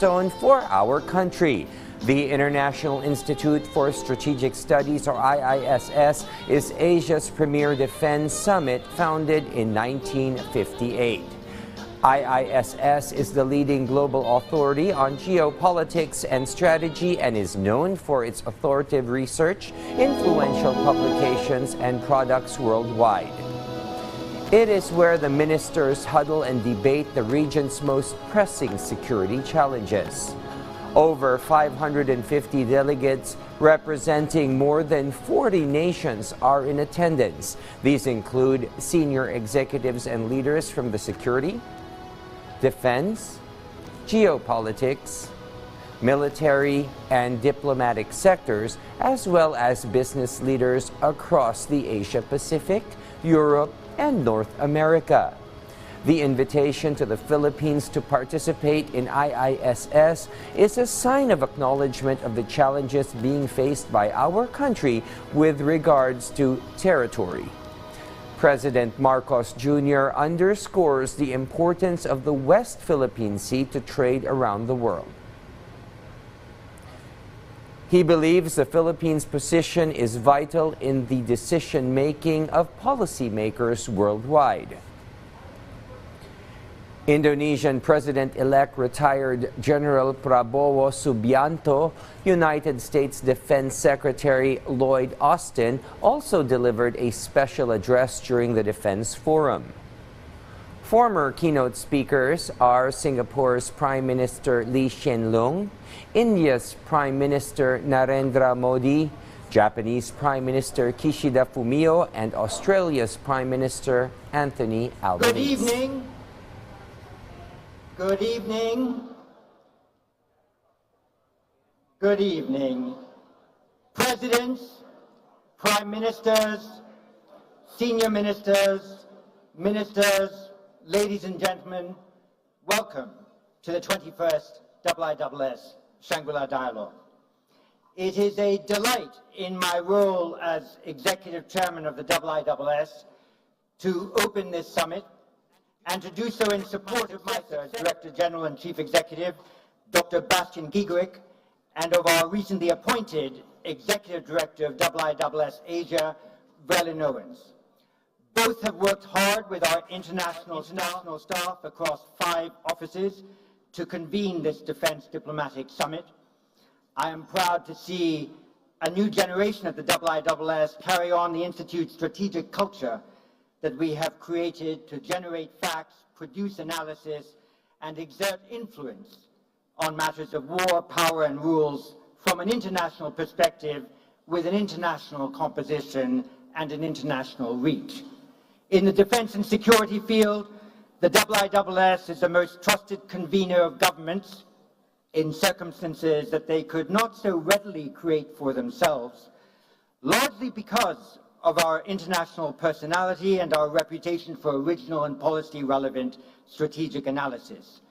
milestone for our country. The International Institute for Strategic Studies, or IISS, is Asia's premier defense summit founded in 1958. IISS is the leading global authority on geopolitics and strategy and is known for its authoritative research, influential publications, and products worldwide. It is where the ministers huddle and debate the region's most pressing security challenges. Over 550 delegates representing more than 40 nations are in attendance. These include senior executives and leaders from the security, defense, geopolitics, military, and diplomatic sectors, as well as business leaders across the Asia-Pacific, Europe, and North America. The invitation to the Philippines to participate in IISS is a sign of acknowledgement of the challenges being faced by our country with regards to territory. President Marcos Jr. underscores the importance of the West Philippine Sea to trade around the world. He believes the Philippines' position is vital in the decision-making of policymakers worldwide. Indonesian President-elect retired General Prabowo Subianto, United States Defense Secretary Lloyd Austin also delivered a special address during the Defense Forum. Former keynote speakers are Singapore's Prime Minister Lee Hsien Loong, India's Prime Minister Narendra Modi, Japanese Prime Minister Kishida Fumio, and Australia's Prime Minister Anthony Albanese. Good evening. Good evening. Good evening. Presidents, Prime Ministers, Senior Ministers, Ministers, ladies and gentlemen, welcome to the 21st IISS Shangri-La Dialogue. It is a delight in my role as Executive Chairman of the IISS to open this summit and to do so in support of my Director General and Chief Executive, Dr. Bastian Giegerick, and of our recently appointed Executive Director of IISS Asia, Verlin Owens. Both have worked hard with our international staff across 5 offices to convene this Defense Diplomatic Summit. I am proud to see a new generation of the IISS carry on the Institute's strategic culture that we have created to generate facts, produce analysis, and exert influence on matters of war, power, and rules from an international perspective with an international composition and an international reach. In the defense and security field, the IISS is the most trusted convener of governments in circumstances that they could not so readily create for themselves, largely because of our international personality and our reputation for original and policy-relevant strategic analysis.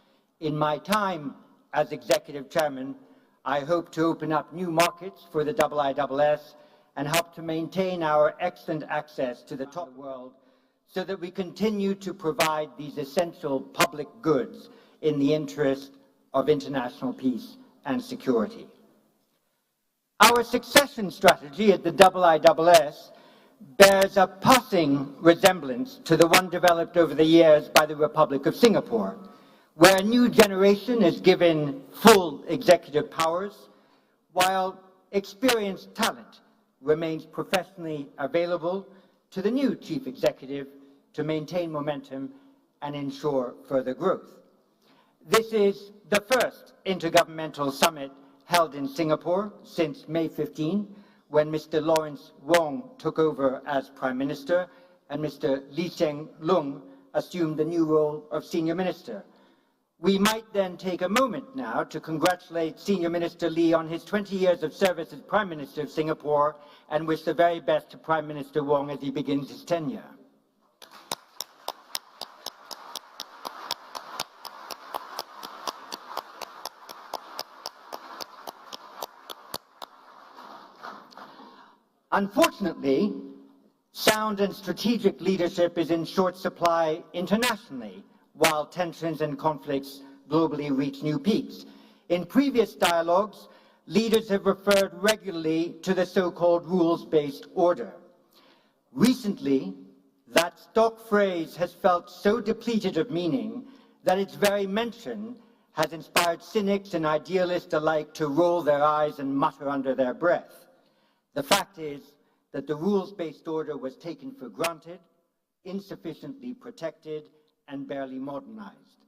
In my time as Executive Chairman, I hope to open up new markets for the IISS and help to maintain our excellent access to the top world so that we continue to provide these essential public goods in the interest of international peace and security. Our succession strategy at the IISS bears a passing resemblance to the one developed over the years by the Republic of Singapore, where a new generation is given full executive powers, while experienced talent remains professionally available to the new chief executive to maintain momentum and ensure further growth. This is the first intergovernmental summit held in Singapore since May 15, when Mr. Lawrence Wong took over as Prime Minister and Mr. Lee Hsien Loong assumed the new role of Senior Minister. We might then take a moment now to congratulate Senior Minister Lee on his 20 years of service as Prime Minister of Singapore and wish the very best to Prime Minister Wong as he begins his tenure. Unfortunately, sound and strategic leadership is in short supply internationally, while tensions and conflicts globally reach new peaks. In previous dialogues, leaders have referred regularly to the so-called rules-based order. Recently, that stock phrase has felt so depleted of meaning that its very mention has inspired cynics and idealists alike to roll their eyes and mutter under their breath. The fact is that the rules-based order was taken for granted, insufficiently protected, and barely modernized.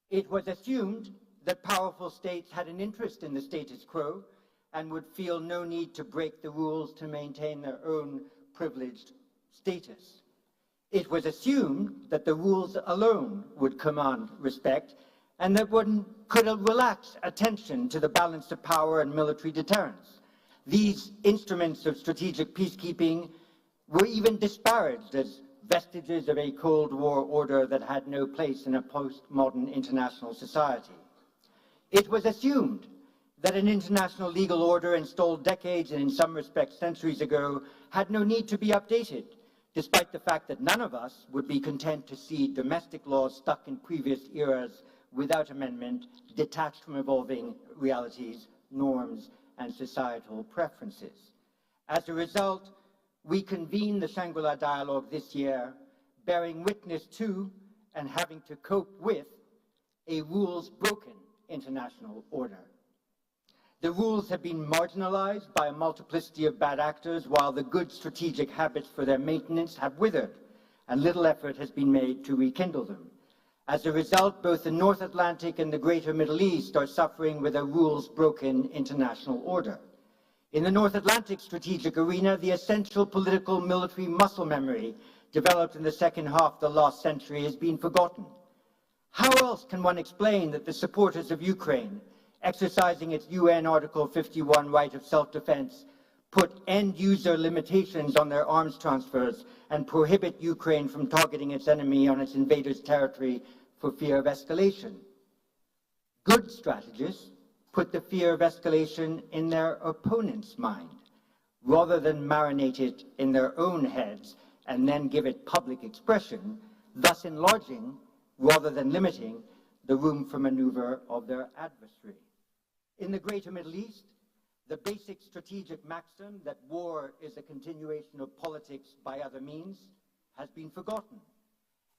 It was assumed that powerful states had an interest in the status quo and would feel no need to break the rules to maintain their own privileged status. It was assumed that the rules alone would command respect and that one could relax attention to the balance of power and military deterrence. These instruments of strategic peacekeeping were even disparaged as vestiges of a Cold War order that had no place in a postmodern international society. It was assumed that an international legal order installed decades and in some respects centuries ago had no need to be updated, despite the fact that none of us would be content to see domestic laws stuck in previous eras without amendment, detached from evolving realities, norms, and societal preferences. As a result, we convened the Shangri-La Dialogue this year, bearing witness to and having to cope with a rules-broken international order. The rules have been marginalized by a multiplicity of bad actors, while the good strategic habits for their maintenance have withered, and little effort has been made to rekindle them. As a result, both the North Atlantic and the Greater Middle East are suffering with a rules-broken international order. In the North Atlantic strategic arena, the essential political military muscle memory developed in the second half of the last century has been forgotten. How else can one explain that the supporters of Ukraine, exercising its UN Article 51 right of self-defense, put end-user limitations on their arms transfers and prohibit Ukraine from targeting its enemy on its invader's territory for fear of escalation? Good strategists put the fear of escalation in their opponent's mind, rather than marinate it in their own heads and then give it public expression, thus enlarging, rather than limiting, the room for maneuver of their adversary. In the Greater Middle East, the basic strategic maxim that war is a continuation of politics by other means has been forgotten.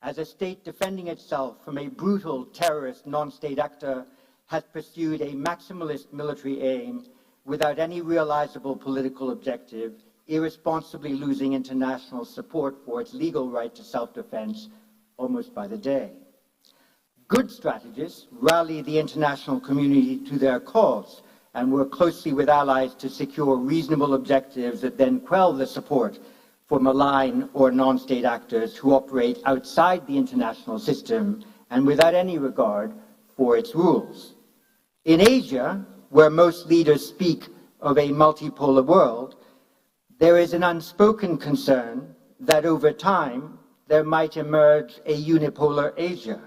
As a state defending itself from a brutal terrorist non-state actor has pursued a maximalist military aim without any realizable political objective, irresponsibly losing international support for its legal right to self-defense almost by the day. Good strategists rally the international community to their cause and work closely with allies to secure reasonable objectives that then quell the support for malign or non-state actors who operate outside the international system and without any regard for its rules. In Asia, where most leaders speak of a multipolar world, there is an unspoken concern that over time there might emerge a unipolar Asia.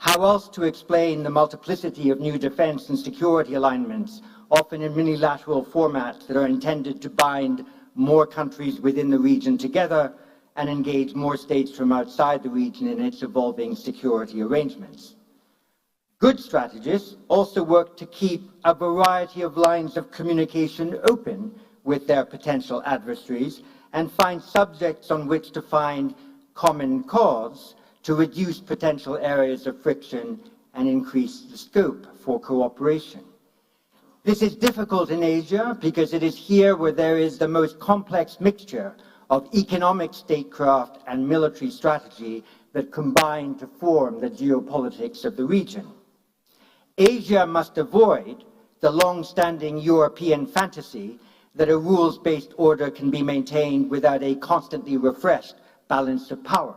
How else to explain the multiplicity of new defense and security alignments, often in unilateral formats that are intended to bind more countries within the region together and engage more states from outside the region in its evolving security arrangements? Good strategists also work to keep a variety of lines of communication open with their potential adversaries and find subjects on which to find common cause to reduce potential areas of friction and increase the scope for cooperation. This is difficult in Asia because it is here where there is the most complex mixture of economic statecraft and military strategy that combine to form the geopolitics of the region. Asia must avoid the long-standing European fantasy that a rules-based order can be maintained without a constantly refreshed balance of power.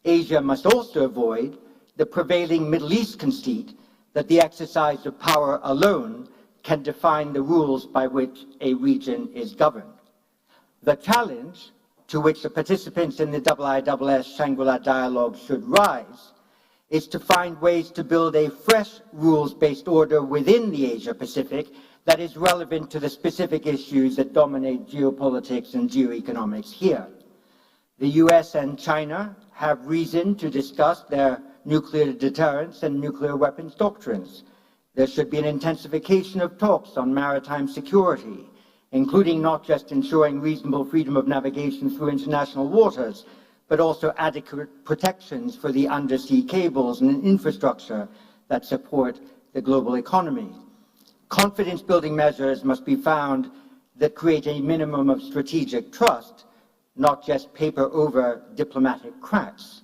Asia must also avoid the prevailing Middle East conceit that the exercise of power alone can define the rules by which a region is governed. The challenge to which the participants in the IISS Shangri-La Dialogue should rise is to find ways to build a fresh rules-based order within the Asia-Pacific that is relevant to the specific issues that dominate geopolitics and geoeconomics here. The US and China have reason to discuss their nuclear deterrence and nuclear weapons doctrines. There should be an intensification of talks on maritime security, including not just ensuring reasonable freedom of navigation through international waters, but also adequate protections for the undersea cables and infrastructure that support the global economy. Confidence-building measures must be found that create a minimum of strategic trust, not just paper over diplomatic cracks.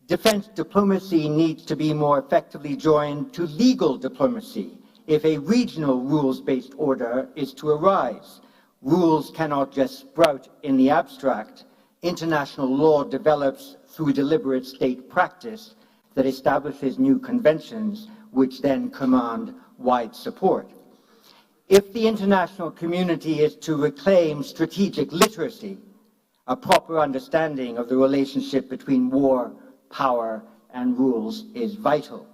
Defense diplomacy needs to be more effectively joined to legal diplomacy if a regional rules-based order is to arise. Rules cannot just sprout in the abstract. International law develops through deliberate state practice that establishes new conventions, which then command wide support. If the international community is to reclaim strategic literacy, a proper understanding of the relationship between war, power, and rules is vital.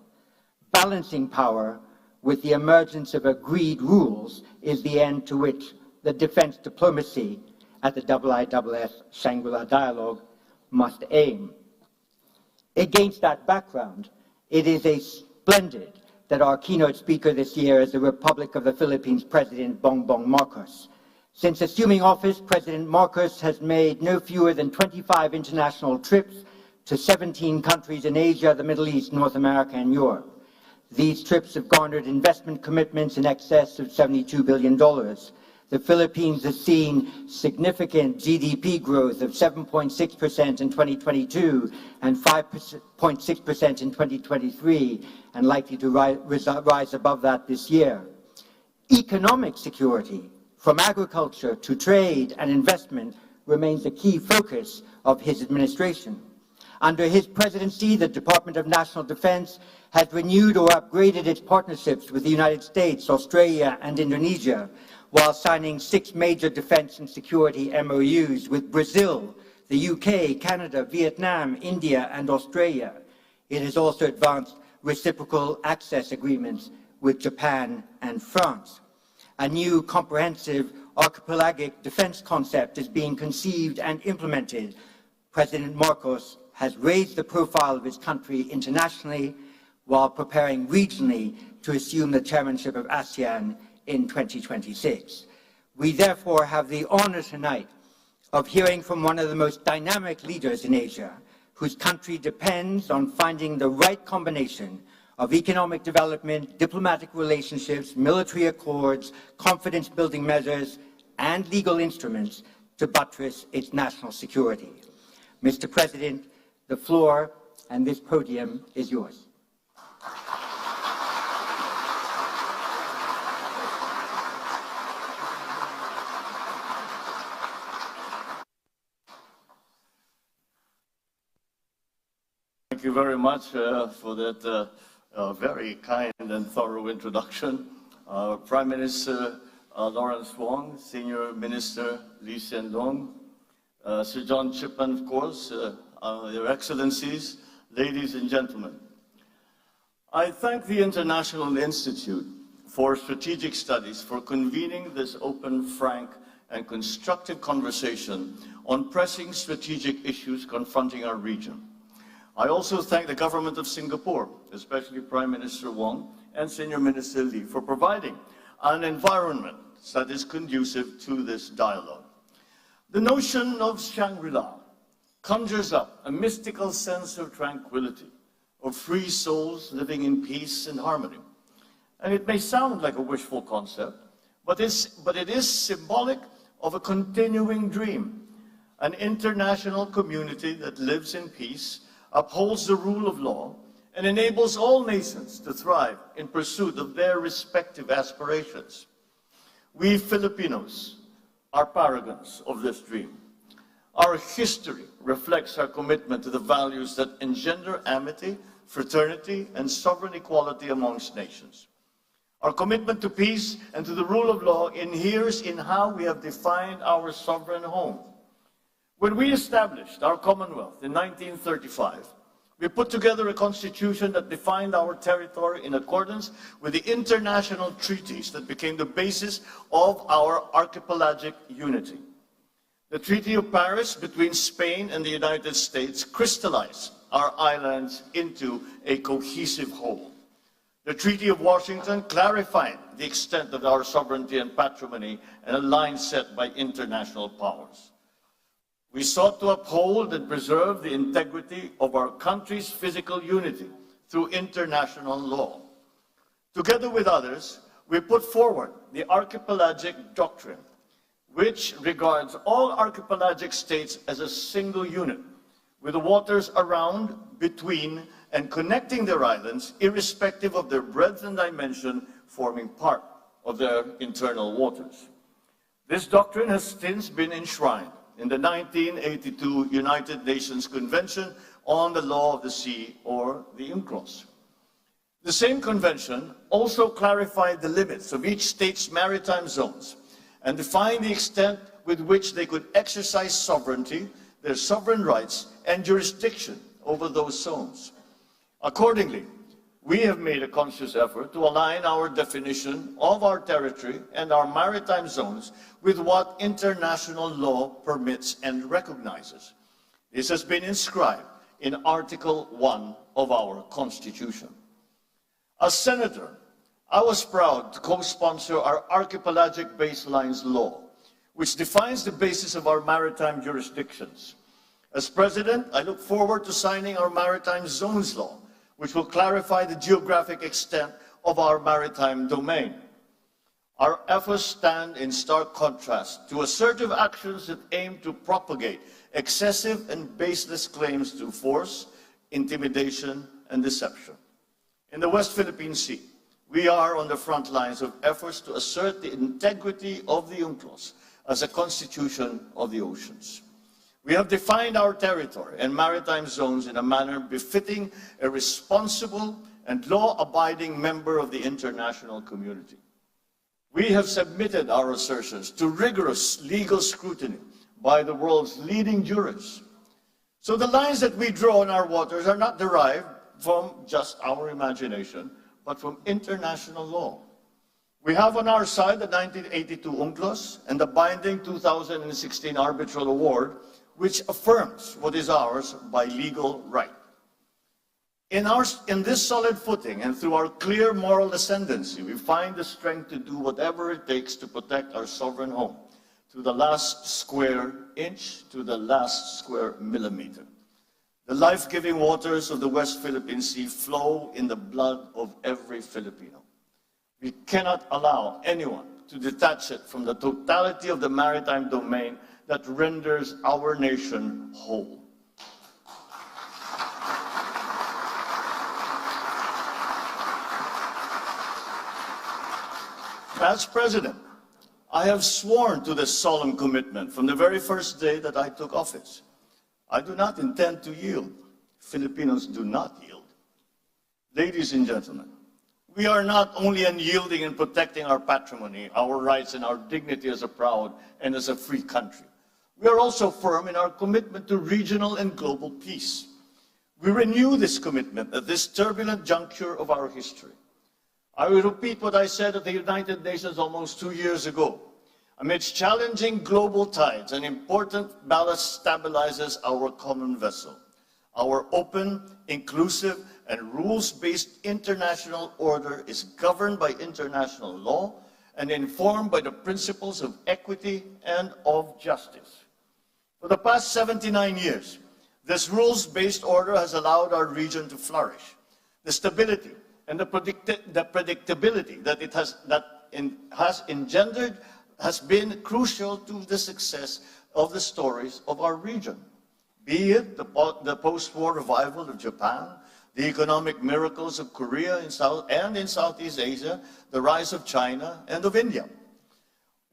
Balancing power with the emergence of agreed rules is the end to which the defense diplomacy at the IISS Shangri-La Dialogue must aim. Against that background, it is splendid that our keynote speaker this year is the Republic of the Philippines President Bongbong Marcos. Since assuming office, President Marcos has made no fewer than 25 international trips to 17 countries in Asia, the Middle East, North America, and Europe. These trips have garnered investment commitments in excess of $72 billion. The Philippines has seen significant GDP growth of 7.6% in 2022 and 5.6% in 2023, and likely to rise above that this year. Economic security, from agriculture to trade and investment, remains a key focus of his administration. Under his presidency, the Department of National Defense has renewed or upgraded its partnerships with the United States, Australia, and Indonesia, while signing 6 major defense and security MOUs with Brazil, the UK, Canada, Vietnam, India, and Australia. It has also advanced reciprocal access agreements with Japan and France. A new comprehensive archipelagic defense concept is being conceived and implemented. President Marcos has raised the profile of his country internationally while preparing regionally to assume the chairmanship of ASEAN in 2026. We therefore have the honor tonight of hearing from one of the most dynamic leaders in Asia, whose country depends on finding the right combination of economic development, diplomatic relationships, military accords, confidence-building measures, and legal instruments to buttress its national security. Mr. President, the floor and this podium is yours. Thank you very much for that very kind and thorough introduction. Prime Minister Lawrence Wong, Senior Minister Lee Hsien Loong, Sir John Chipman, of course, Your Excellencies, ladies and gentlemen. I thank the International Institute for Strategic Studies for convening this open, frank, and constructive conversation on pressing strategic issues confronting our region. I also thank the government of Singapore, especially Prime Minister Wong and Senior Minister Lee, for providing an environment that is conducive to this dialogue. The notion of Shangri-La conjures up a mystical sense of tranquility, of free souls living in peace and harmony. And it may sound like a wishful concept, but it is symbolic of a continuing dream, an international community that lives in peace, upholds the rule of law, and enables all nations to thrive in pursuit of their respective aspirations. We Filipinos are paragons of this dream. Our history reflects our commitment to the values that engender amity, fraternity, and sovereign equality amongst nations. Our commitment to peace and to the rule of law inheres in how we have defined our sovereign home. When we established our Commonwealth in 1935, we put together a constitution that defined our territory in accordance with the international treaties that became the basis of our archipelagic unity. The Treaty of Paris between Spain and the United States crystallized our islands into a cohesive whole. The Treaty of Washington clarified the extent of our sovereignty and patrimony and a line set by international powers. We sought to uphold and preserve the integrity of our country's physical unity through international law. Together with others, we put forward the Archipelagic Doctrine, which regards all archipelagic states as a single unit, with the waters around, between, and connecting their islands, irrespective of their breadth and dimension, forming part of their internal waters. This doctrine has since been enshrined in the 1982 United Nations Convention on the Law of the Sea, or the UNCLOS. The same convention also clarified the limits of each state's maritime zones and defined the extent with which they could exercise sovereignty, their sovereign rights, and jurisdiction over those zones. Accordingly, we have made a conscious effort to align our definition of our territory and our maritime zones with what international law permits and recognizes. This has been inscribed in Article 1 of our Constitution. As Senator, I was proud to co-sponsor our Archipelagic Baselines Law, which defines the basis of our maritime jurisdictions. As President, I look forward to signing our Maritime Zones Law, which will clarify the geographic extent of our maritime domain. Our efforts stand in stark contrast to assertive actions that aim to propagate excessive and baseless claims to force, intimidation, and deception. In the West Philippine Sea, we are on the front lines of efforts to assert the integrity of the UNCLOS as a constitution of the oceans. We have defined our territory and maritime zones in a manner befitting a responsible and law-abiding member of the international community. We have submitted our assertions to rigorous legal scrutiny by the world's leading jurists. So the lines that we draw in our waters are not derived from just our imagination, but from international law. We have on our side the 1982 UNCLOS and the binding 2016 Arbitral Award, which affirms what is ours by legal right. In this solid footing and through our clear moral ascendancy, we find the strength to do whatever it takes to protect our sovereign home, to the last square inch, to the last square millimeter. The life-giving waters of the West Philippine Sea flow in the blood of every Filipino. We cannot allow anyone to detach it from the totality of the maritime domain that renders our nation whole. As President, I have sworn to this solemn commitment from the very first day that I took office. I do not intend to yield. Filipinos do not yield. Ladies and gentlemen, we are not only unyielding in protecting our patrimony, our rights, and our dignity as a proud and as a free country. We are also firm in our commitment to regional and global peace. We renew this commitment at this turbulent juncture of our history. I will repeat what I said at the United Nations almost 2 years ago. Amidst challenging global tides, an important ballast stabilizes our common vessel. Our open, inclusive, and rules-based international order is governed by international law and informed by the principles of equity and of justice. For the past 79 years, this rules-based order has allowed our region to flourish. The stability and the predictability that it has engendered has been crucial to the success of the stories of our region. Be it the post-war revival of Japan, the economic miracles of Korea in Southeast Asia, the rise of China and of India.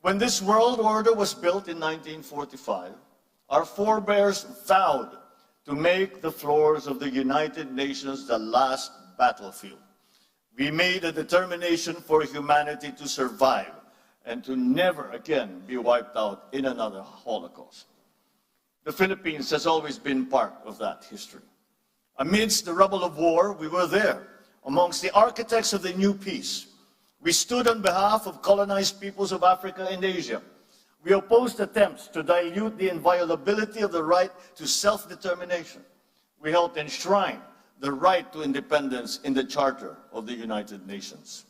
When this world order was built in 1945, our forebears vowed to make the floors of the United Nations the last battlefield. We made a determination for humanity to survive and to never again be wiped out in another Holocaust. The Philippines has always been part of that history. Amidst the rubble of war, we were there, amongst the architects of the new peace. We stood on behalf of colonized peoples of Africa and Asia. We opposed attempts to dilute the inviolability of the right to self-determination. We helped enshrine the right to independence in the Charter of the United Nations.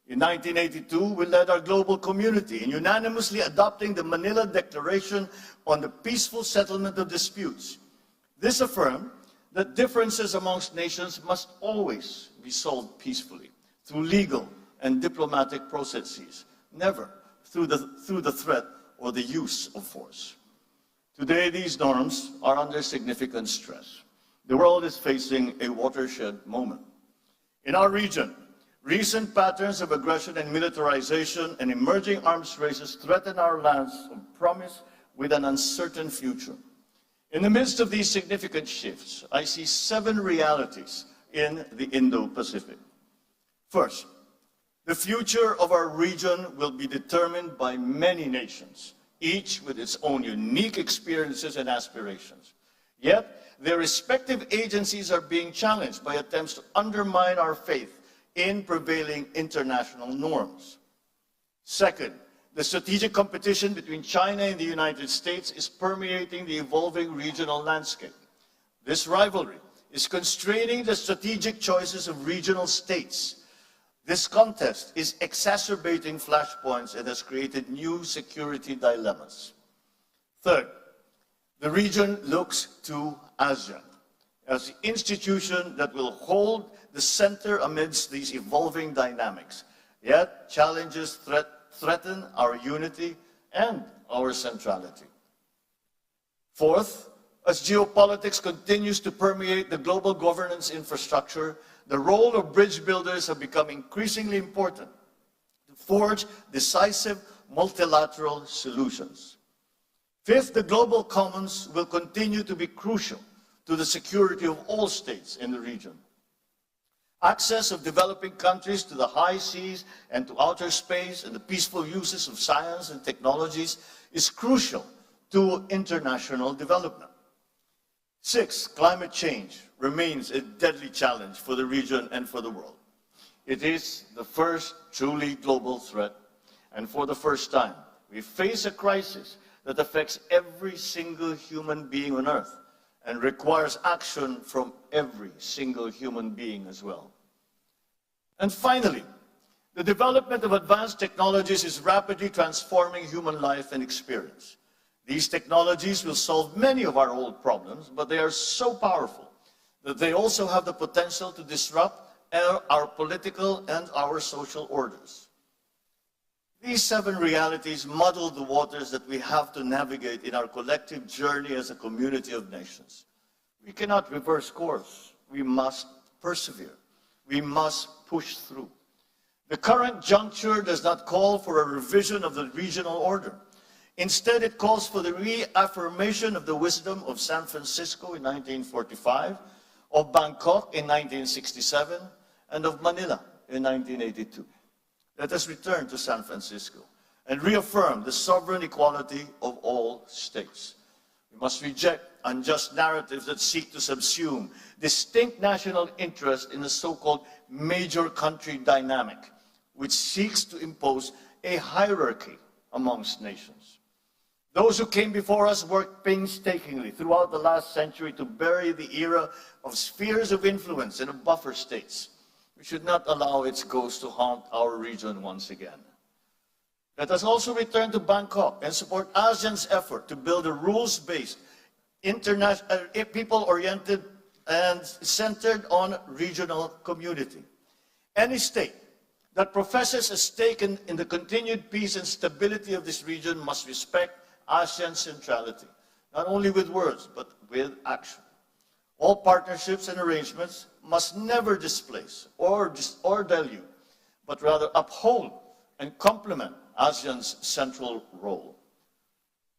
In 1982, we led our global community in unanimously adopting the Manila Declaration on the Peaceful Settlement of Disputes. This affirmed that differences amongst nations must always be solved peacefully through legal and diplomatic processes, never through the threat or the use of force. Today, these norms are under significant stress. The world is facing a watershed moment. In our region, recent patterns of aggression and militarization and emerging arms races threaten our lands of promise with an uncertain future. In the midst of these significant shifts, I see 7 realities in the Indo-Pacific. First, the future of our region will be determined by many nations, each with its own unique experiences and aspirations. Yet, their respective agencies are being challenged by attempts to undermine our faith in prevailing international norms. Second, the strategic competition between China and the United States is permeating the evolving regional landscape. This rivalry is constraining the strategic choices of regional states. This contest is exacerbating flashpoints and has created new security dilemmas. Third, the region looks to ASEAN as the institution that will hold the center amidst these evolving dynamics. Yet, challenges threaten our unity and our centrality. Fourth, as geopolitics continues to permeate the global governance infrastructure, the role of bridge builders have become increasingly important to forge decisive multilateral solutions. Fifth, the global commons will continue to be crucial to the security of all states in the region. Access of developing countries to the high seas and to outer space and the peaceful uses of science and technologies is crucial to international development. Sixth, climate change remains a deadly challenge for the region and for the world. It is the first truly global threat, and for the first time, we face a crisis that affects every single human being on Earth and requires action from every single human being as well. And finally, the development of advanced technologies is rapidly transforming human life and experience. These technologies will solve many of our old problems, but they are so powerful that they also have the potential to disrupt our political and our social orders. These 7 realities muddle the waters that we have to navigate in our collective journey as a community of nations. We cannot reverse course. We must persevere. We must push through. The current juncture does not call for a revision of the regional order. Instead, it calls for the reaffirmation of the wisdom of San Francisco in 1945, of Bangkok in 1967, and of Manila in 1982. Let us return to San Francisco and reaffirm the sovereign equality of all states. We must reject unjust narratives that seek to subsume distinct national interest in a so-called major country dynamic, which seeks to impose a hierarchy amongst nations. Those who came before us worked painstakingly throughout the last century to bury the era of spheres of influence and of buffer states. We should not allow its ghost to haunt our region once again. Let us also return to Bangkok and support ASEAN's effort to build a rules-based, people-oriented, and centered on regional community. Any state that professes a stake in the continued peace and stability of this region must respect ASEAN's centrality, not only with words, but with action. All partnerships and arrangements must never displace or dilute, but rather uphold and complement ASEAN's central role.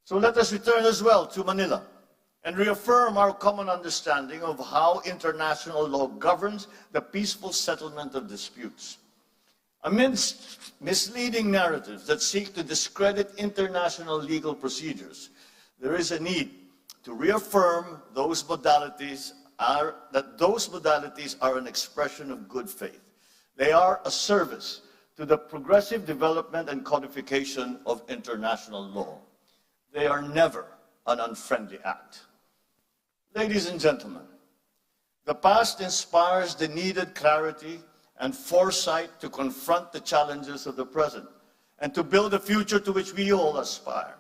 So let us return as well to Manila and reaffirm our common understanding of how international law governs the peaceful settlement of disputes. Amidst misleading narratives that seek to discredit international legal procedures, there is a need to reaffirm those modalities are an expression of good faith. They are a service to the progressive development and codification of international law. They are never an unfriendly act. Ladies and gentlemen, The past inspires the needed clarity and foresight to confront the challenges of the present and to build a future to which we all aspire.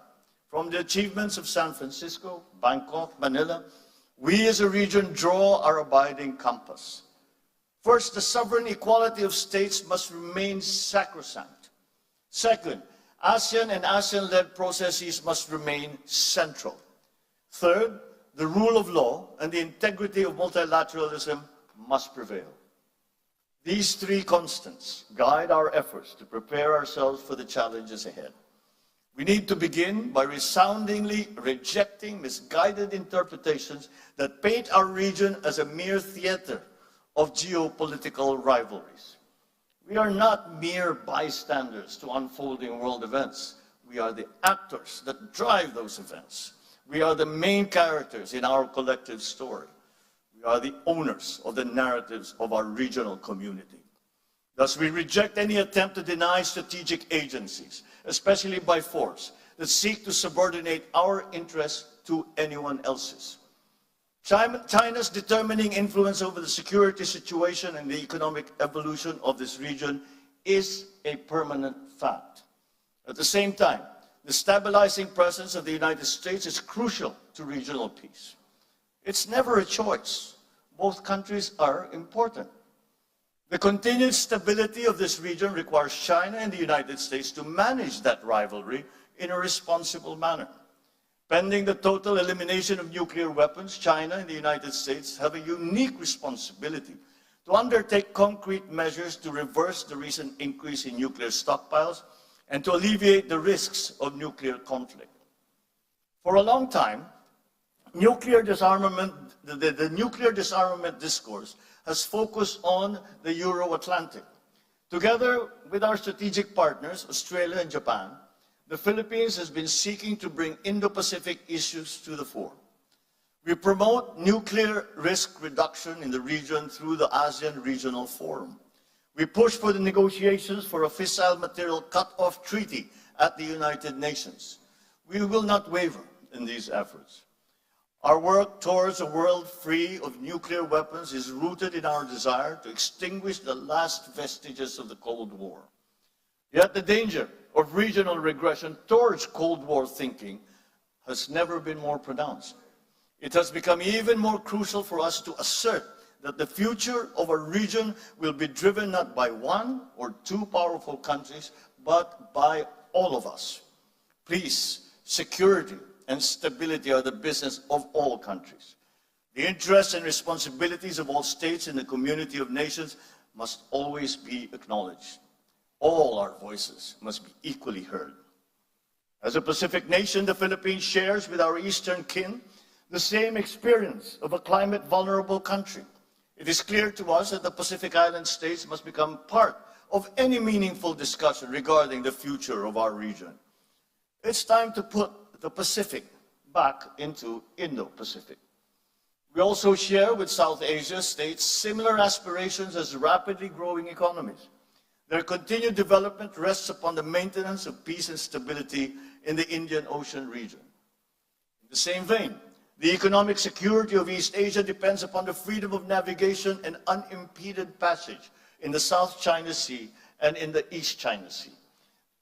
From the achievements of San Francisco, Bangkok, Manila, we as a region draw our abiding compass. First, the sovereign equality of states must remain sacrosanct. Second, ASEAN and ASEAN-led processes must remain central. Third, the rule of law and the integrity of multilateralism must prevail. These three constants guide our efforts to prepare ourselves for the challenges ahead. We need to begin by resoundingly rejecting misguided interpretations that paint our region as a mere theater of geopolitical rivalries. We are not mere bystanders to unfolding world events. We are the actors that drive those events. We are the main characters in our collective story. We are the owners of the narratives of our regional community. Thus, we reject any attempt to deny strategic agencies, especially by force, that seek to subordinate our interests to anyone else's. China's determining influence over the security situation and the economic evolution of this region is a permanent fact. At the same time, the stabilizing presence of the United States is crucial to regional peace. It's never a choice. Both countries are important. The continued stability of this region requires China and the United States to manage that rivalry in a responsible manner. Pending the total elimination of nuclear weapons, China and the United States have a unique responsibility to undertake concrete measures to reverse the recent increase in nuclear stockpiles and to alleviate the risks of nuclear conflict. For a long time, the nuclear disarmament discourse has focused on the Euro-Atlantic. Together with our strategic partners, Australia and Japan, the Philippines has been seeking to bring Indo-Pacific issues to the fore. We promote nuclear risk reduction in the region through the ASEAN Regional Forum. We push for the negotiations for a fissile material cut-off treaty at the United Nations. We will not waver in these efforts. Our work towards a world free of nuclear weapons is rooted in our desire to extinguish the last vestiges of the Cold War. Yet the danger of regional regression towards Cold War thinking has never been more pronounced. It has become even more crucial for us to assert that the future of our region will be driven not by one or two powerful countries, but by all of us. Peace, security, and stability are the business of all countries. The interests and responsibilities of all states in the community of nations must always be acknowledged. All our voices must be equally heard. As a Pacific nation, the Philippines shares with our eastern kin the same experience of a climate-vulnerable country. It is clear to us that the Pacific Island states must become part of any meaningful discussion regarding the future of our region. It's time to put the Pacific back into Indo-Pacific. We also share with South Asia states similar aspirations as rapidly growing economies. Their continued development rests upon the maintenance of peace and stability in the Indian Ocean region. In the same vein, the economic security of East Asia depends upon the freedom of navigation and unimpeded passage in the South China Sea and in the East China Sea,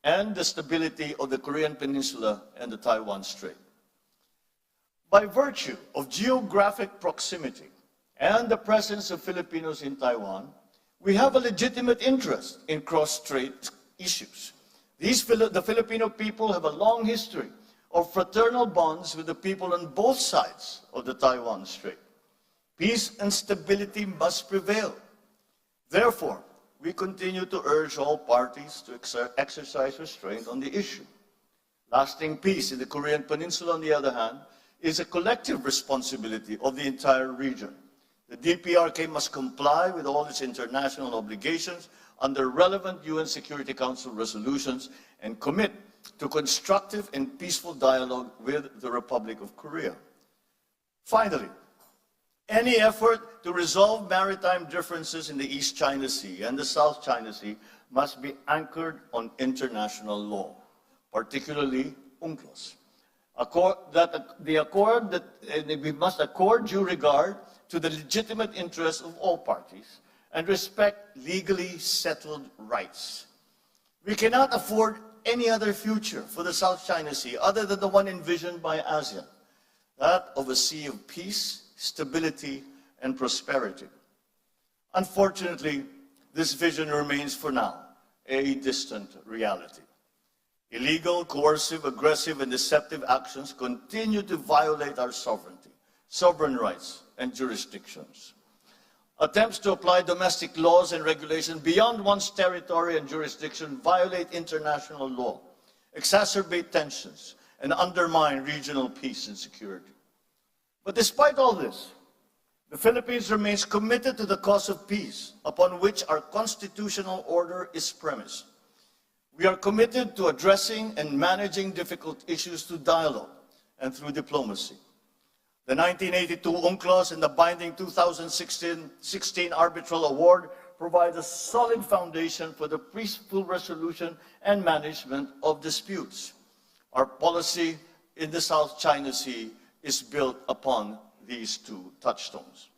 and the stability of the Korean Peninsula and the Taiwan Strait. By virtue of geographic proximity and the presence of Filipinos in Taiwan, we have a legitimate interest in cross-strait issues. The Filipino people have a long history of fraternal bonds with the people on both sides of the Taiwan Strait. Peace and stability must prevail. Therefore, we continue to urge all parties to exercise restraint on the issue. Lasting peace in the Korean Peninsula, on the other hand, is a collective responsibility of the entire region. The DPRK must comply with all its international obligations under relevant UN Security Council resolutions and commit to constructive and peaceful dialogue with the Republic of Korea. Finally, any effort to resolve maritime differences in the East China Sea and the South China Sea must be anchored on international law, particularly UNCLOS. We must accord due regard to the legitimate interests of all parties and respect legally settled rights. We cannot afford any other future for the South China Sea other than the one envisioned by ASEAN, that of a sea of peace, stability, and prosperity. Unfortunately, this vision remains for now a distant reality. Illegal, coercive, aggressive, and deceptive actions continue to violate our sovereignty, sovereign rights, and jurisdictions. Attempts to apply domestic laws and regulations beyond one's territory and jurisdiction violate international law, exacerbate tensions, and undermine regional peace and security. But despite all this, the Philippines remains committed to the cause of peace, upon which our constitutional order is premised. We are committed to addressing and managing difficult issues through dialogue and through diplomacy. The 1982 UNCLOS and the binding 2016 Arbitral Award provide a solid foundation for the peaceful resolution and management of disputes. Our policy in the South China Sea is built upon these two touchstones.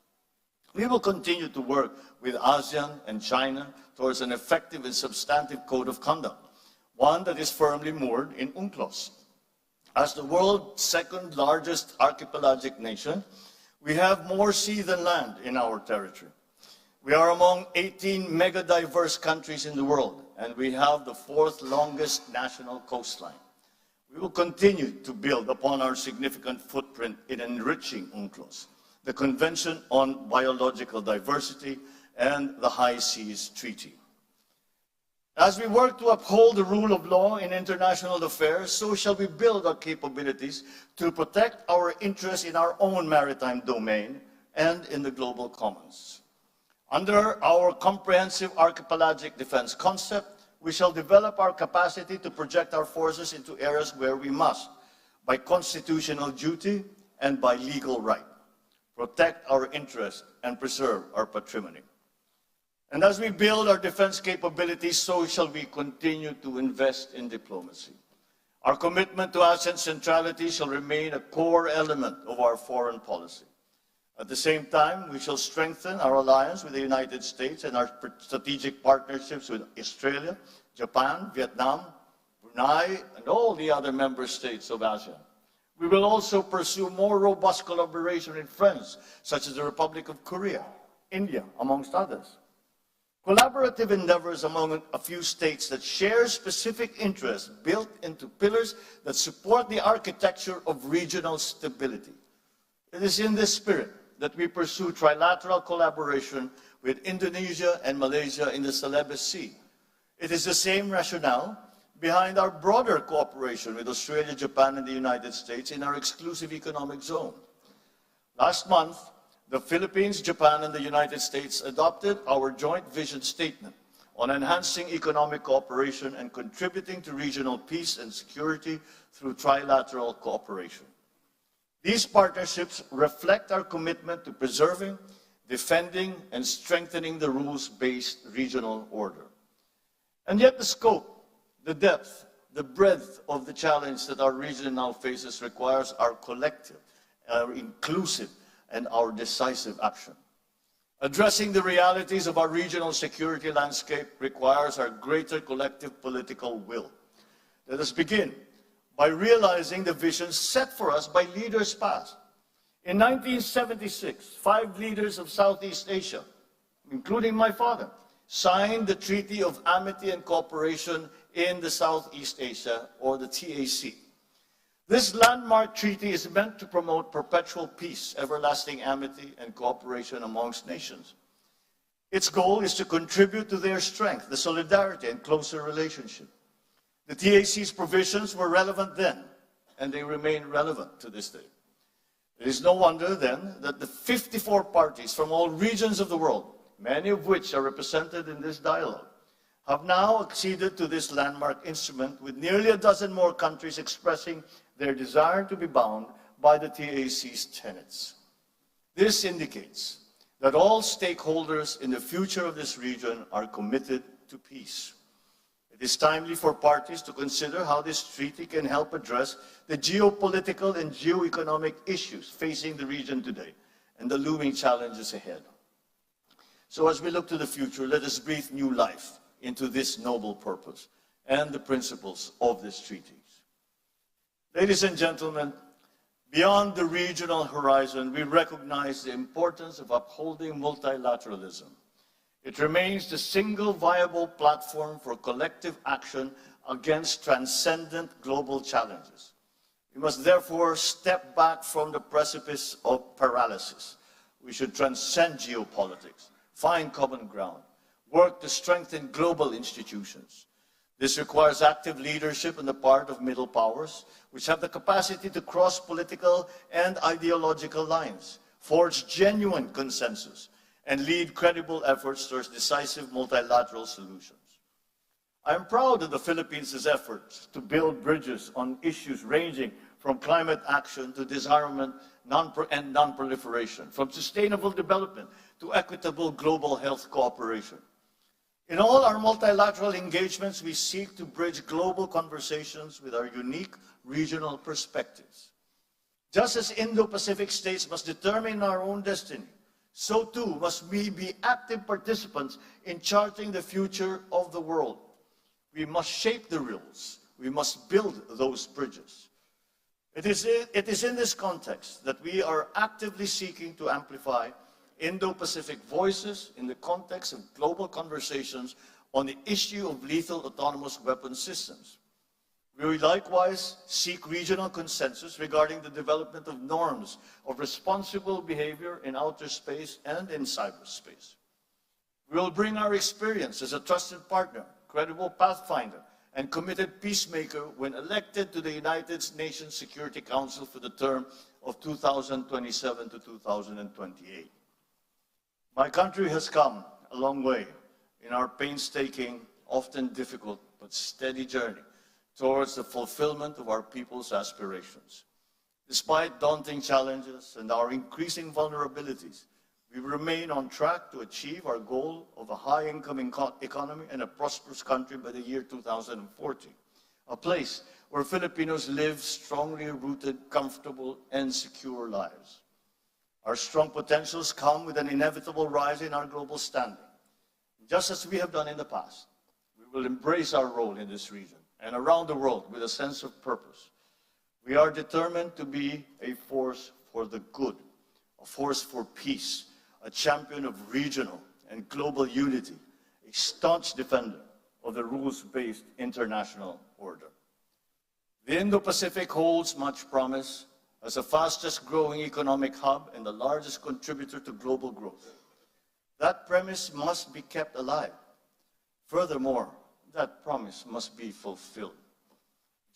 We will continue to work with ASEAN and China towards an effective and substantive code of conduct, one that is firmly moored in UNCLOS. As the world's second largest archipelagic nation, we have more sea than land in our territory. We are among 18 mega-diverse countries in the world, and we have the fourth longest national coastline. We will continue to build upon our significant footprint in enriching UNCLOS, the Convention on Biological Diversity, and the High Seas Treaty. As we work to uphold the rule of law in international affairs, so shall we build our capabilities to protect our interests in our own maritime domain and in the global commons. Under our comprehensive archipelagic defense concept, we shall develop our capacity to project our forces into areas where we must, by constitutional duty and by legal right, protect our interests and preserve our patrimony. And as we build our defense capabilities, so shall we continue to invest in diplomacy. Our commitment to ASEAN centrality shall remain a core element of our foreign policy. At the same time, we shall strengthen our alliance with the United States and our strategic partnerships with Australia, Japan, Vietnam, Brunei, and all the other member states of ASEAN. We will also pursue more robust collaboration with friends, such as the Republic of Korea, India, amongst others. Collaborative endeavors among a few states that share specific interests built into pillars that support the architecture of regional stability. It is in this spirit that we pursue trilateral collaboration with Indonesia and Malaysia in the Celebes Sea. It is the same rationale behind our broader cooperation with Australia, Japan, and the United States in our exclusive economic zone. Last month, the Philippines, Japan, and the United States adopted our joint vision statement on enhancing economic cooperation and contributing to regional peace and security through trilateral cooperation. These partnerships reflect our commitment to preserving, defending, and strengthening the rules-based regional order. And yet the scope, the depth, the breadth of the challenge that our region now faces requires our collective, our inclusive, and our decisive action. Addressing the realities of our regional security landscape requires our greater collective political will. Let us begin by realizing the vision set for us by leaders past. In 1976, 5 leaders of Southeast Asia, including my father, signed the Treaty of Amity and Cooperation in the Southeast Asia, or the TAC. This landmark treaty is meant to promote perpetual peace, everlasting amity, and cooperation amongst nations. Its goal is to contribute to their strength, the solidarity, and closer relationship. The TAC's provisions were relevant then, and they remain relevant to this day. It is no wonder then that the 54 parties from all regions of the world, many of which are represented in this dialogue, have now acceded to this landmark instrument, with nearly a dozen more countries expressing their desire to be bound by the TAC's tenets. This indicates that all stakeholders in the future of this region are committed to peace. It is timely for parties to consider how this treaty can help address the geopolitical and geoeconomic issues facing the region today, and the looming challenges ahead. So as we look to the future, let us breathe new life into this noble purpose and the principles of this treaty. Ladies and gentlemen, beyond the regional horizon, we recognize the importance of upholding multilateralism. It remains the single viable platform for collective action against transcendent global challenges. We must therefore step back from the precipice of paralysis. We should transcend geopolitics, find common ground, work to strengthen global institutions. This requires active leadership on the part of middle powers, which have the capacity to cross political and ideological lines, forge genuine consensus, and lead credible efforts towards decisive multilateral solutions. I am proud of the Philippines' efforts to build bridges on issues ranging from climate action to disarmament and non-proliferation, from sustainable development to equitable global health cooperation. In all our multilateral engagements, we seek to bridge global conversations with our unique regional perspectives. Just as Indo-Pacific states must determine our own destiny, so too must we be active participants in charting the future of the world. We must shape the rules. We must build those bridges. It is in this context that we are actively seeking to amplify Indo-Pacific voices in the context of global conversations on the issue of lethal autonomous weapon systems. We will likewise seek regional consensus regarding the development of norms of responsible behavior in outer space and in cyberspace. We will bring our experience as a trusted partner, credible pathfinder, and committed peacemaker when elected to the United Nations Security Council for the term of 2027 to 2028. My country has come a long way in our painstaking, often difficult, but steady journey towards the fulfillment of our people's aspirations. Despite daunting challenges and our increasing vulnerabilities, we remain on track to achieve our goal of a high-income economy and a prosperous country by the year 2040, a place where Filipinos live strongly rooted, comfortable, and secure lives. Our strong potentials come with an inevitable rise in our global standing. Just as we have done in the past, we will embrace our role in this region and around the world with a sense of purpose. We are determined to be a force for the good, a force for peace, a champion of regional and global unity, a staunch defender of the rules-based international order. The Indo-Pacific holds much promise as the fastest growing economic hub and the largest contributor to global growth. That premise must be kept alive. Furthermore, that promise must be fulfilled.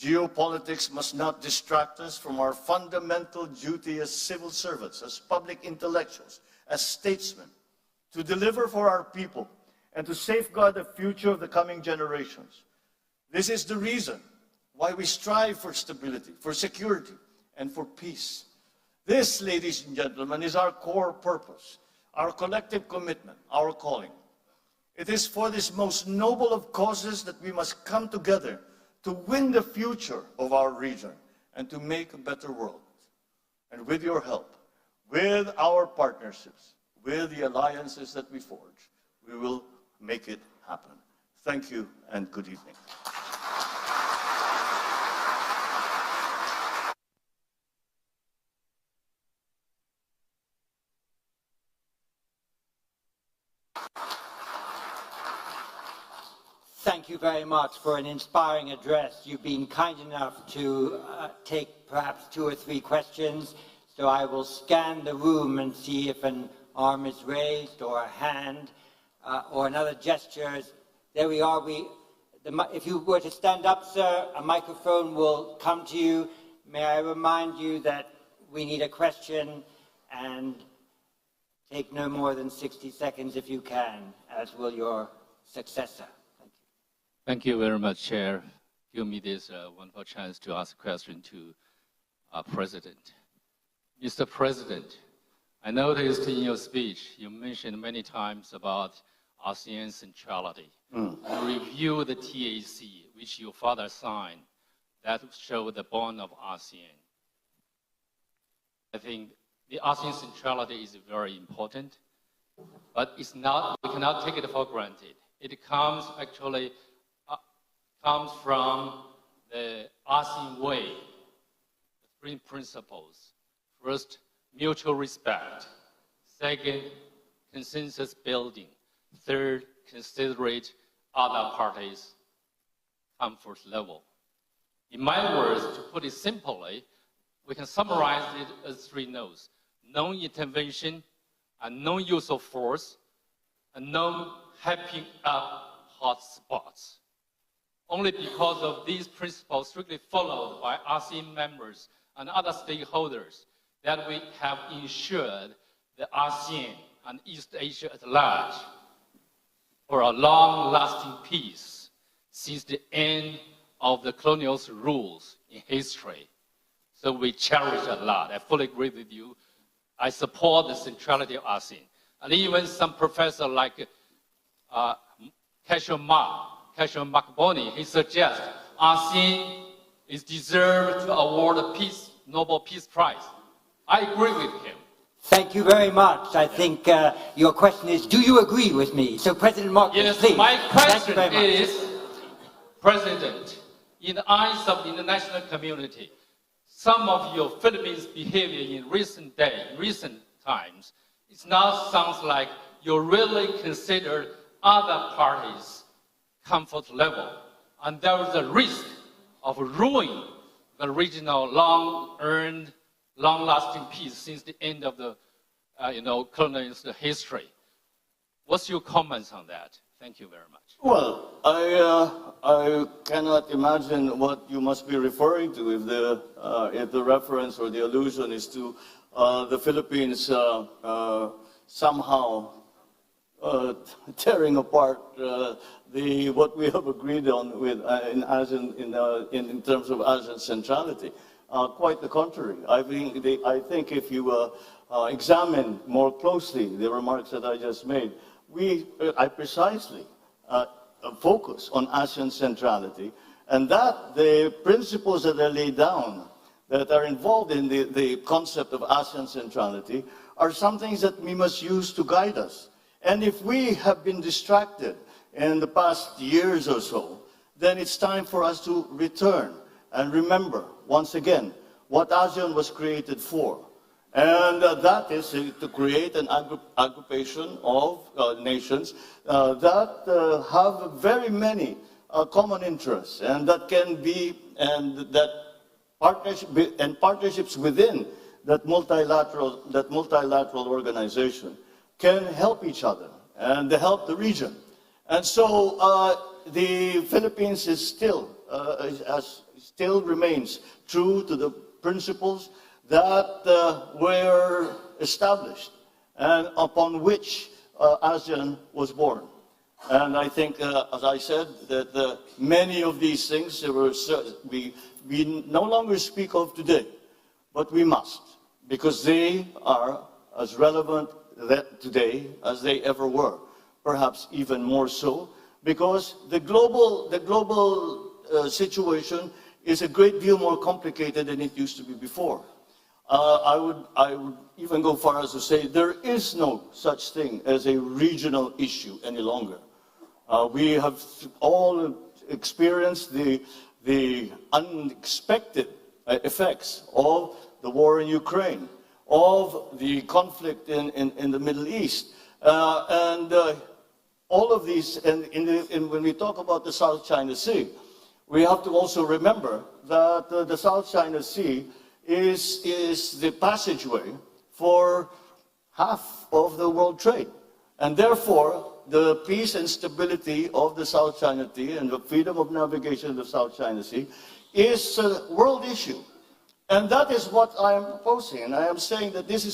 Geopolitics must not distract us from our fundamental duty as civil servants, as public intellectuals, as statesmen, to deliver for our people and to safeguard the future of the coming generations. This is the reason why we strive for stability, for security, and for peace. This, ladies and gentlemen, is our core purpose, our collective commitment, our calling. It is for this most noble of causes that we must come together to win the future of our region and to make a better world. And with your help, with our partnerships, with the alliances that we forge, we will make it happen. Thank you and good evening. Thank you very much for an inspiring address. You've been kind enough to take perhaps 2 or 3 questions. So I will scan the room and see if an arm is raised or a hand or another gesture. There we are. If you were to stand up, sir, a microphone will come to you. May I remind you that we need a question and take no more than 60 seconds if you can, as will your successor. Thank you very much, Chair. Give me this wonderful chance to ask a question to our President. Mr. President, I noticed in your speech you mentioned many times about ASEAN centrality. You review the TAC, which your father signed, that show the bond of ASEAN. I think the ASEAN centrality is very important, but it's not, we cannot take it for granted. It comes actually, comes from the ASEAN way, the three principles. First, mutual respect. Second, consensus building. Third, considerate other parties' comfort level. In my words, to put it simply, we can summarize it as three no's: non-intervention, and non-use of force, and non-hyping up hotspots. Only because of these principles strictly followed by ASEAN members and other stakeholders that we have ensured the ASEAN and East Asia at large for a long-lasting peace since the end of the colonial rules in history. So we cherish a lot. I fully agree with you. I support the centrality of ASEAN. And even some professor like Cashel Makboni, he suggests ASEAN is deserved to award a Nobel Peace Prize. I agree with him. Thank you very much. I think your question is, do you agree with me? So President Marcos, yes, please. My question is, President, in the eyes of the international community, some of your Philippines' behavior in recent times, it now sounds like you really consider other parties' comfort level, and there is a risk of ruining the regional long-earned, long-lasting peace since the end of the colonial history. What's your comments on that? Thank you very much. Well, I cannot imagine what you must be referring to if the reference or the allusion is to the Philippines somehow tearing apart what we have agreed on with in ASEAN in terms of ASEAN centrality. Quite the contrary. I think if you examine more closely the remarks that I just made, I precisely focus on ASEAN centrality, and that the principles that are laid down that are involved in the concept of ASEAN centrality are some things that we must use to guide us. And if we have been distracted in the past years or so, then it's time for us to return and remember, once again, what ASEAN was created for. And that is to create an aggregation of nations that have very many common interests, and that can be, and that partnerships within that multilateral organization can help each other and help the region. And so the Philippines is still remains true to the principles that were established and upon which ASEAN was born. And I think, as I said, that many of these things we no longer speak of today, but we must, because they are as relevant today as they ever were, perhaps even more so, because the global situation is a great deal more complicated than it used to be before. I would even go far as to say there is no such thing as a regional issue any longer. We have all experienced the unexpected effects of the war in Ukraine, of the conflict in the Middle East, and all of these, and when we talk about the South China Sea, we have to also remember that the South China Sea is the passageway for half of the world trade. And therefore, the peace and stability of the South China Sea and the freedom of navigation of the South China Sea is a world issue. And that is what I am proposing. And I am saying that yes,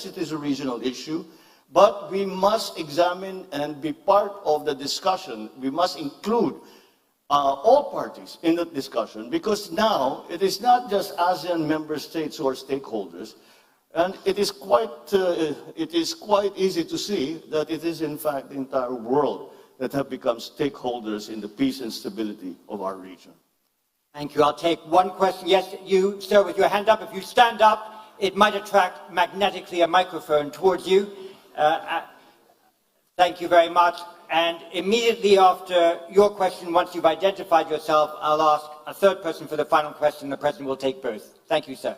it is a regional issue, but we must examine and be part of the discussion. We must include all parties in that discussion, because now it is not just ASEAN member states who are stakeholders, and it is quite easy to see that it is in fact the entire world that have become stakeholders in the peace and stability of our region. Thank you. I'll take one question. Yes, you, sir, with your hand up. If you stand up, it might attract magnetically a microphone towards you. Thank you very much. And immediately after your question, once you've identified yourself, I'll ask a third person for the final question. The President will take both. Thank you, sir.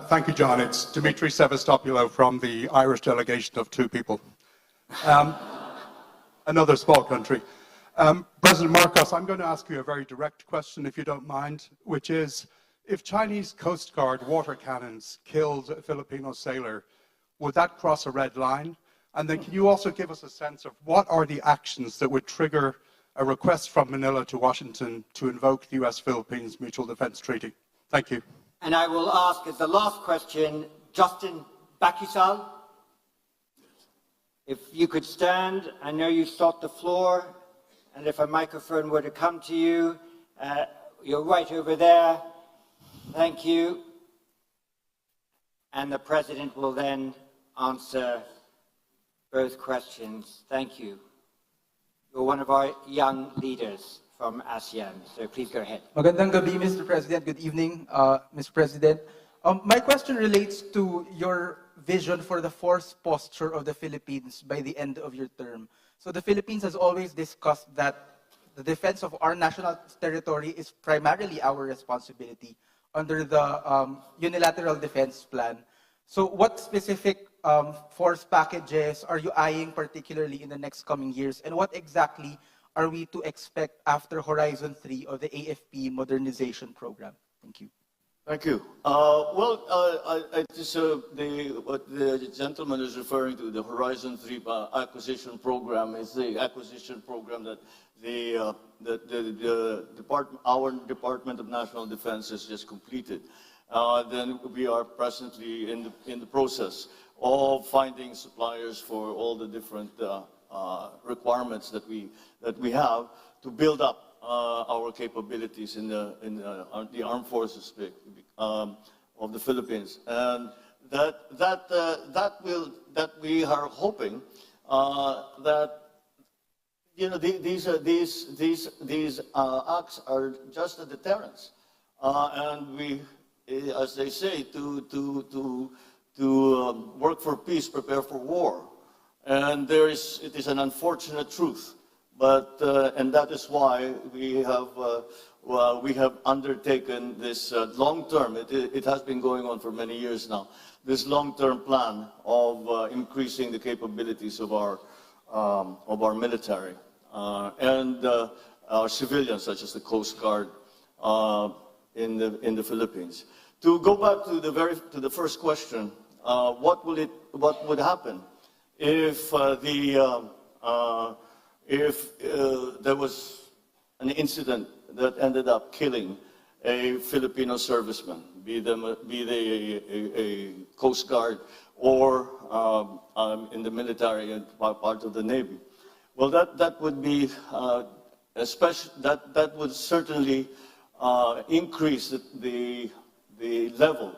Thank you, John. It's Dimitri Sevastopoulos from the Irish delegation of two people. Another small country. President Marcos, I'm going to ask you a very direct question, if you don't mind, which is, if Chinese Coast Guard water cannons killed a Filipino sailor, would that cross a red line? And then can you also give us a sense of what are the actions that would trigger a request from Manila to Washington to invoke the US-Philippines Mutual Defense Treaty? Thank you. And I will ask as the last question, Justin Bakisal. If you could stand, I know you sought the floor, and if a microphone were to come to you, you're right over there. Thank you. And the President will then answer both questions. Thank you. You're one of our young leaders from ASEAN, so please go ahead. Magandang gabi, Mr. President. Good evening, Mr. President. My question relates to your vision for the force posture of the Philippines by the end of your term. So the Philippines has always discussed that the defense of our national territory is primarily our responsibility under the unilateral defense plan. So what specific force packages are you eyeing particularly in the next coming years, and what exactly are we to expect after Horizon 3 of the AFP modernization program? Thank you. Thank you. What the gentleman is referring to, the Horizon 3 acquisition program, is the acquisition program that our Department of National Defense has just completed. Then we are presently in the process of finding suppliers for all the different requirements that we have to build up our capabilities in the armed forces of the Philippines, and that we are hoping that these acts are just a deterrence, and we, as they say, to work for peace, prepare for war, and it is an unfortunate truth. But and that is why we have undertaken this long-term. It has been going on for many years now. This long-term plan of increasing the capabilities of our military and our civilians, such as the Coast Guard in the Philippines. To go back to the first question, what would happen if there was an incident that ended up killing a Filipino serviceman, be they a Coast Guard or in the military and part of the Navy? Well, that would be that would certainly increase the level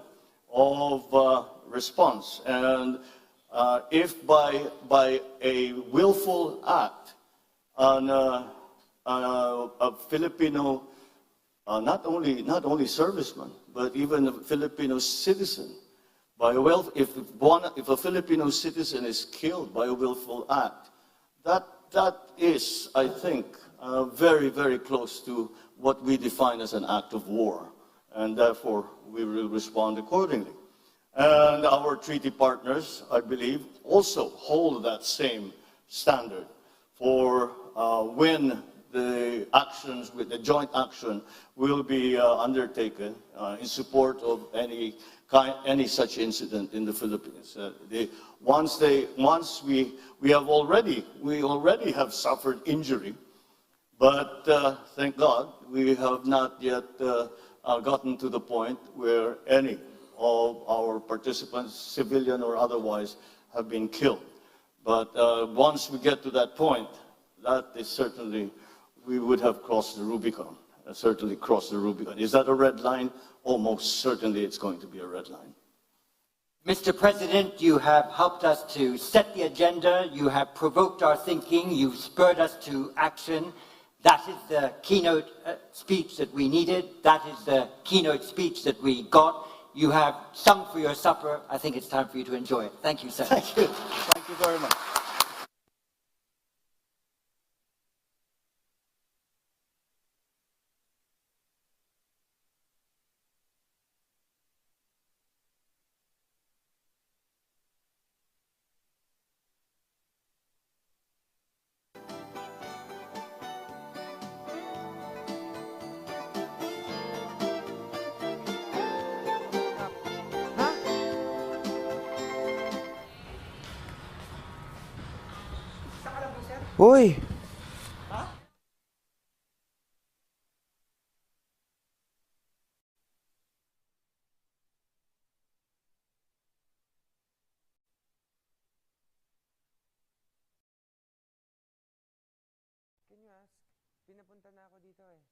of response, and if by a willful act on a Filipino, not only serviceman, but even a Filipino citizen, if a Filipino citizen is killed by a willful act, that is, I think, very, very close to what we define as an act of war, and therefore we will respond accordingly. And our treaty partners, I believe, also hold that same standard for when the actions, with the joint action, will be undertaken in support of any such incident in the Philippines. Once we already have suffered injury, but thank God we have not yet gotten to the point where any of our participants, civilian or otherwise, have been killed. But once we get to that point, that is certainly, we would have crossed the Rubicon, certainly crossed the Rubicon. Is that a red line? Almost certainly it's going to be a red line. Mr. President, you have helped us to set the agenda, you have provoked our thinking, you've spurred us to action. That is the keynote speech that we needed, that is the keynote speech that we got. you have sung for your supper. I think it's time for you to enjoy it. Thank you, sir. Thank you. Thank you very much. Uy! Can you ask? Pinapunta na ako dito eh.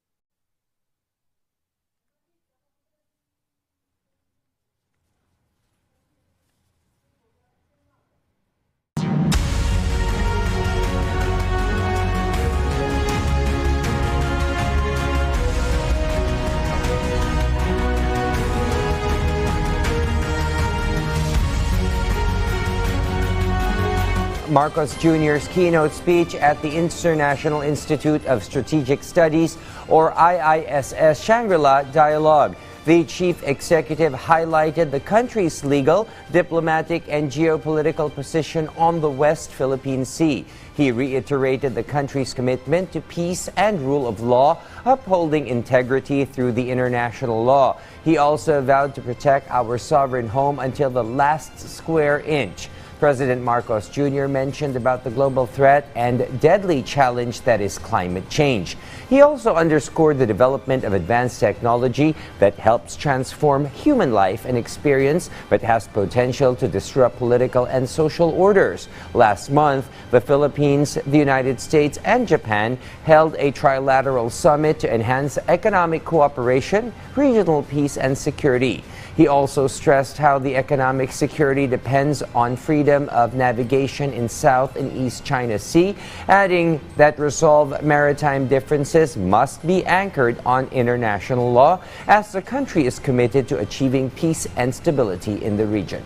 Marcos Jr.'s keynote speech at the International Institute of Strategic Studies, or IISS Shangri-La Dialogue. The chief executive highlighted the country's legal, diplomatic, and geopolitical position on the West Philippine Sea. He reiterated the country's commitment to peace and rule of law, upholding integrity through the international law. He also vowed to protect our sovereign home until the last square inch. President Marcos Jr. mentioned about the global threat and deadly challenge that is climate change. He also underscored the development of advanced technology that helps transform human life and experience, but has potential to disrupt political and social orders. Last month, the Philippines, the United States, and Japan held a trilateral summit to enhance economic cooperation, regional peace, and security. He also stressed how the economic security depends on freedom of navigation in South and East China Sea, adding that resolved maritime differences must be anchored on international law, as the country is committed to achieving peace and stability in the region.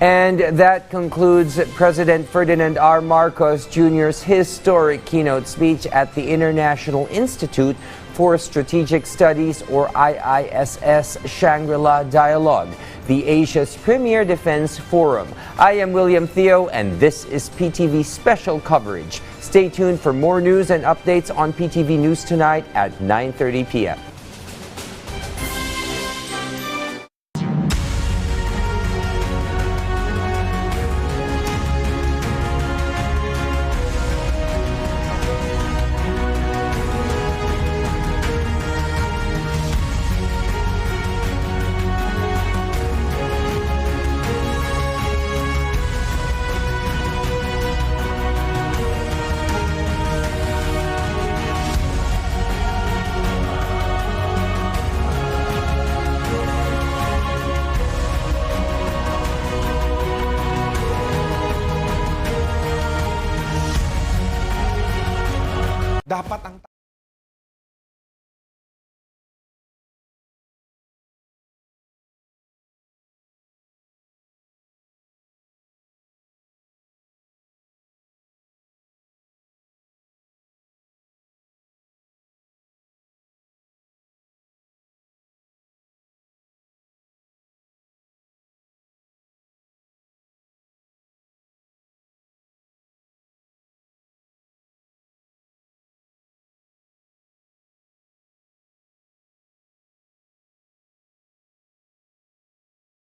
And that concludes President Ferdinand R. Marcos Jr.'s historic keynote speech at the International Institute for Strategic Studies, or IISS Shangri-La Dialogue, the Asia's premier defense forum. I am William Theo, and this is PTV special coverage. Stay tuned for more news and updates on PTV News Tonight at 9:30 p.m.